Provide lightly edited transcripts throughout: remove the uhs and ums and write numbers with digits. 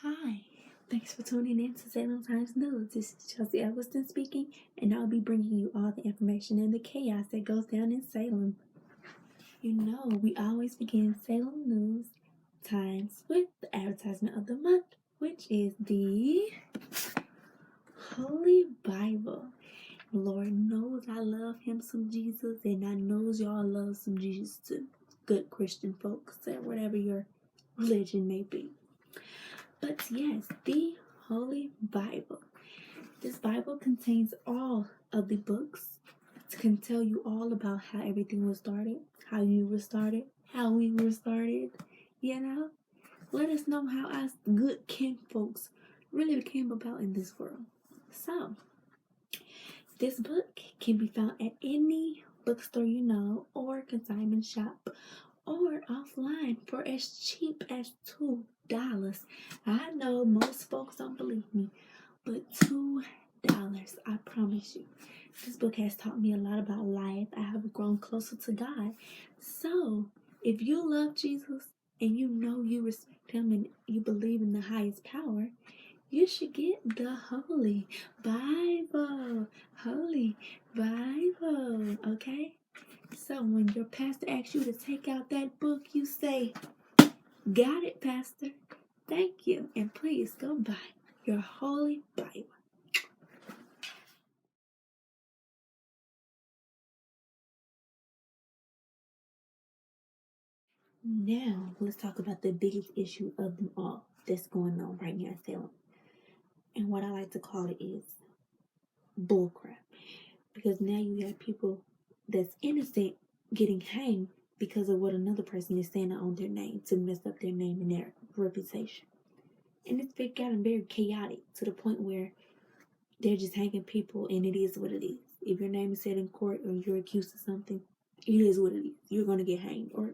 Hi, thanks for tuning in to Salem Times News. This is Chelsea Elliston speaking, and I'll be bringing you all the information and the chaos that goes down in Salem. You know, we always begin Salem News Times with the advertisement of the month, which is the Holy Bible. Lord knows I love him some Jesus, and I knows y'all love some Jesus too. Good Christian folks, or whatever your religion may be. But yes, the Holy Bible. This Bible contains all of the books. It can tell you all about how everything was started, how you were started, how we were started. You know, let us know how us good kin folks really came about in this world. So, this book can be found at any bookstore you know, or consignment shop, or offline for as cheap as $2. I know most folks don't believe me, but $2, I promise you. This book has taught me a lot about life. I have grown closer to God. So, if you love Jesus and you know you respect him and you believe in the highest power, you should get the Holy Bible. Holy Bible, okay? So when your pastor asks you to take out that book, you say, "Got it, Pastor. Thank you. And please go buy your Holy Bible." Now, let's talk about the biggest issue of them all that's going on right now in Salem. And what I like to call it is bullcrap. Because now you have people that's innocent getting hanged because of what another person is saying on their name to mess up their name and their reputation. And it's gotten very chaotic to the point where they're just hanging people, and it is what it is. If your name is said in court or you're accused of something, it is what it is. You're going to get hanged or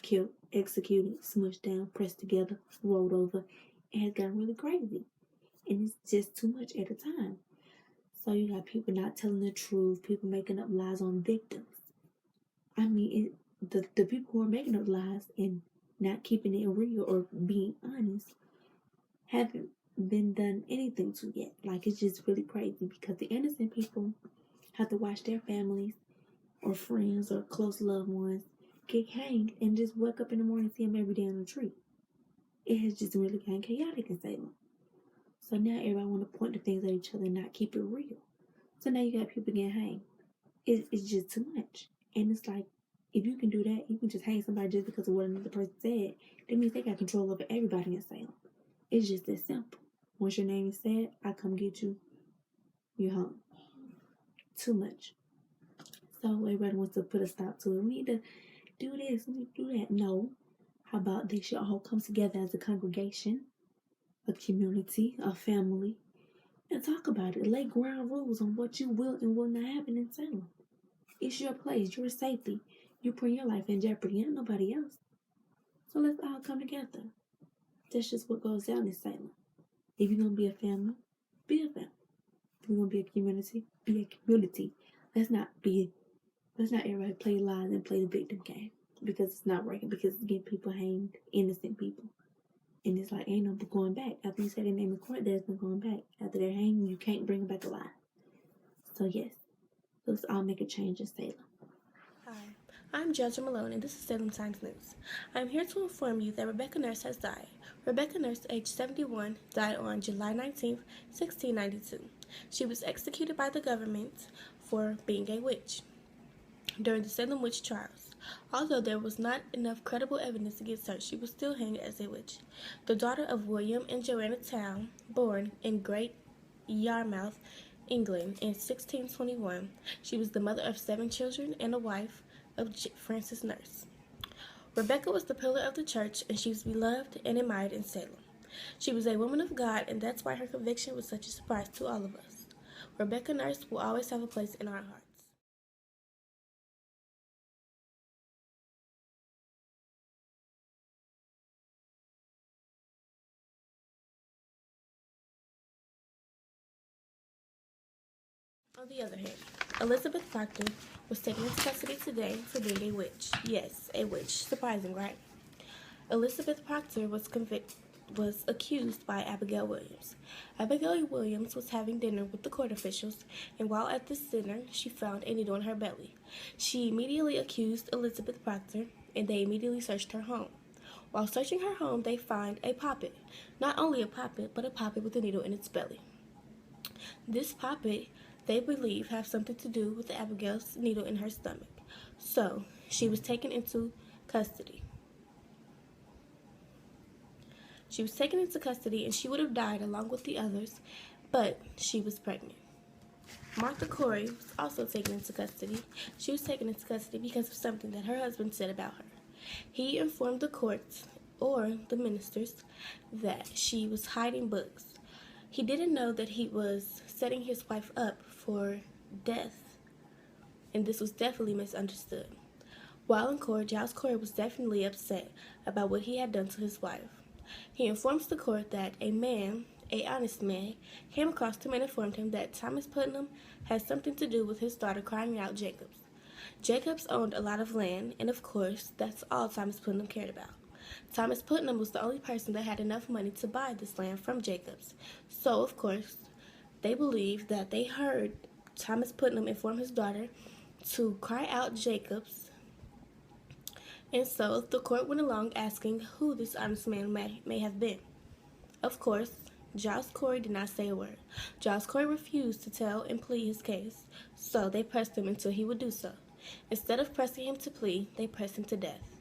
killed, executed, smushed down, pressed together, rolled over. It has gotten really crazy. And it's just too much at a time. So you got people not telling the truth, people making up lies on victims. I mean, the people who are making up lies and not keeping it real or being honest haven't been done anything to yet. Like, it's just really crazy because the innocent people have to watch their families or friends or close loved ones get hanged and just wake up in the morning and see them every day on the tree. It has just really gotten chaotic in Salem. So now everybody want to point the things at each other and not keep it real. So now you got people getting hanged. It's just too much. And it's like, if you can do that, you can just hang somebody just because of what another person said. That means they got control over everybody in Salem. It's just that simple. Once your name is said, I come get you, you're home. Too much. So everybody wants to put a stop to it. We need to do this, we need to do that. No. How about they should all come together as a congregation, a community, a family, and talk about it. Lay ground rules on what you will and will not happen in Salem. It's your place, your safety. You put your life in jeopardy and nobody else. So let's all come together. That's just what goes down in Salem. If you're gonna be a family, be a family. If you're gonna be a community, be a community. Let's not everybody play lies and play the victim game. Because it's not working, because it's getting people hanged, innocent people. And it's like, ain't no going back. After you say their name in court, there's no going back. After they're hanged, you can't bring them back alive. So yes, let's all make a change in Salem. Hi, I'm Jazra Malone, and this is Salem Times News. I'm here to inform you that Rebecca Nurse has died. Rebecca Nurse, age 71, died on July 19, 1692. She was executed by the government for being a witch during the Salem witch trials. Although there was not enough credible evidence against her, she was still hanged as a witch. The daughter of William and Joanna Town, born in Great Yarmouth, England, in 1621, she was the mother of 7 children and a wife of Francis Nurse. Rebecca was the pillar of the church, and she was beloved and admired in Salem. She was a woman of God, and that's why her conviction was such a surprise to all of us. Rebecca Nurse will always have a place in our hearts. On the other hand, Elizabeth Proctor was taken into custody today for being a witch. Yes, a witch. Surprising, right? Elizabeth Proctor was convicted. was accused by Abigail Williams. Abigail Williams was having dinner with the court officials, and while at this dinner, she found a needle in her belly. She immediately accused Elizabeth Proctor, and they immediately searched her home. While searching her home, they find a poppet. Not only a poppet, but a poppet with a needle in its belly. This poppet, they believe, have something to do with Abigail's needle in her stomach. So, she was taken into custody. She was taken into custody and she would have died along with the others, but she was pregnant. Martha Corey was also taken into custody. She was taken into custody because of something that her husband said about her. He informed the courts, or the ministers, that she was hiding books. He didn't know that he was setting his wife up for death, and this was definitely misunderstood. While in court, Giles Corey was definitely upset about what he had done to his wife. He informs the court that a man, an honest man, came across him and informed him that Thomas Putnam had something to do with his daughter crying out Jacobs. Jacobs owned a lot of land, and of course, that's all Thomas Putnam cared about. Thomas Putnam was the only person that had enough money to buy this land from Jacobs. So, of course, they believed that they heard Thomas Putnam inform his daughter to cry out Jacobs. And so the court went along asking who this honest man may have been. Of course, Giles Corey did not say a word. Giles Corey refused to tell and plead his case, so they pressed him until he would do so. Instead of pressing him to plead, they pressed him to death.